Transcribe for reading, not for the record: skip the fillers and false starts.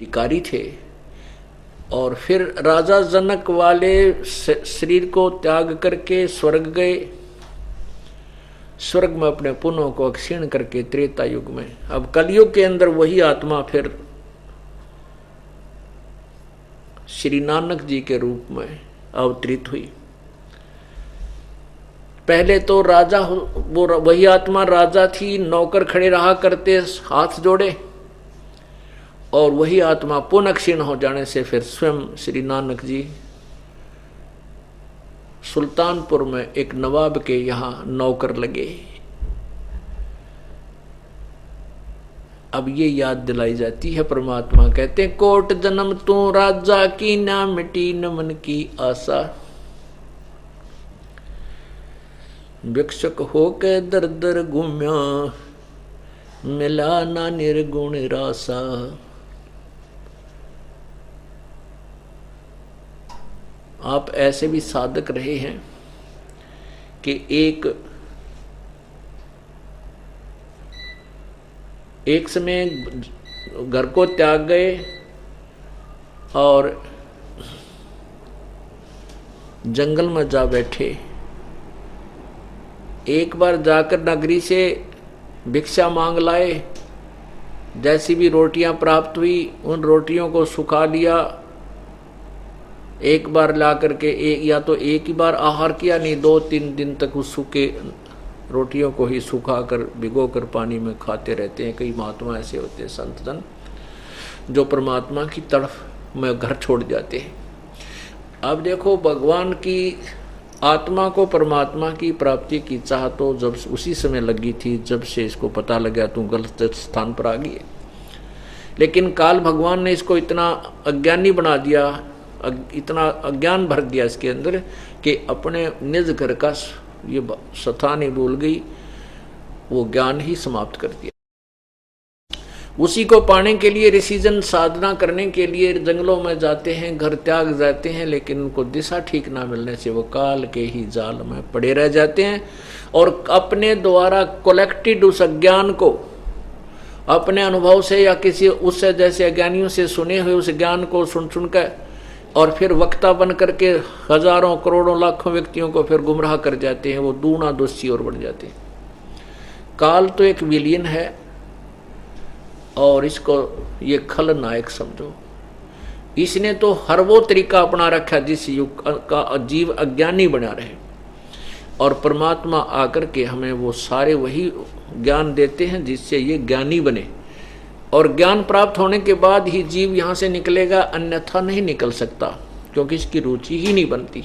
अधिकारी थे। और फिर राजा जनक वाले शरीर को त्याग करके स्वर्ग गए। स्वर्ग में अपने पुनों को क्षीण करके त्रेता युग में, अब कलयुग के अंदर वही आत्मा फिर श्री नानक जी के रूप में अवतरित हुई। पहले तो राजा, वो वही आत्मा राजा थी, नौकर खड़े रहा करते हाथ जोड़े, और वही आत्मा पुनः क्षीण हो जाने से फिर स्वयं श्री नानक जी सुल्तानपुर में एक नवाब के यहाँ नौकर लगे। अब ये याद दिलाई जाती है, परमात्मा कहते हैं कोट जन्म तू राजा की ना मिटी न मन की आशा, भिक्षक होके दर दर घूम्या मिला ना निर्गुण रासा। आप ऐसे भी साधक रहे हैं कि एक समय घर को त्याग गए और जंगल में जा बैठे। एक बार जाकर नगरी से भिक्षा मांग लाए, जैसी भी रोटियां प्राप्त हुई उन रोटियों को सुखा लिया। एक बार ला करके या तो एक ही बार आहार किया, नहीं 2-3 दिन तक उस सूखे रोटियों को ही सुखा कर भिगो कर पानी में खाते रहते हैं। कई महात्मा ऐसे होते हैं, संत जन, जो परमात्मा की तरफ में घर छोड़ जाते हैं। अब देखो, भगवान की आत्मा को परमात्मा की प्राप्ति की चाह तो जब उसी समय लगी थी जब से इसको पता लगा तू गलत स्थान पर आ गई है। लेकिन काल भगवान ने इसको इतना अज्ञानी बना दिया, इतना अज्ञान भर दिया इसके अंदर कि अपने निज घर का ये स्थान ही भूल गई, वो ज्ञान ही समाप्त कर दिया। उसी को पाने के लिए ऋषिजन साधना करने के लिए जंगलों में जाते हैं, घर त्याग जाते हैं, लेकिन उनको दिशा ठीक ना मिलने से वो काल के ही जाल में पड़े रह जाते हैं और अपने द्वारा कलेक्टेड उस अज्ञान को अपने अनुभव से या किसी उससे जैसे अज्ञानियों से सुने हुए उस ज्ञान को सुनकर और फिर वक्ता बन करके हजारों करोड़ों लाखों व्यक्तियों को फिर गुमराह कर जाते हैं। वो दूना दोषी और बढ़ जाते हैं। काल तो एक विलीन है और इसको ये खलनायक समझो। इसने तो हर वो तरीका अपना रखा जिस युग का जीव अज्ञानी बना रहे, और परमात्मा आकर के हमें वो सारे वही ज्ञान देते हैं जिससे ये ज्ञानी बने। और ज्ञान प्राप्त होने के बाद ही जीव यहाँ से निकलेगा, अन्यथा नहीं निकल सकता, क्योंकि इसकी रुचि ही नहीं बनती।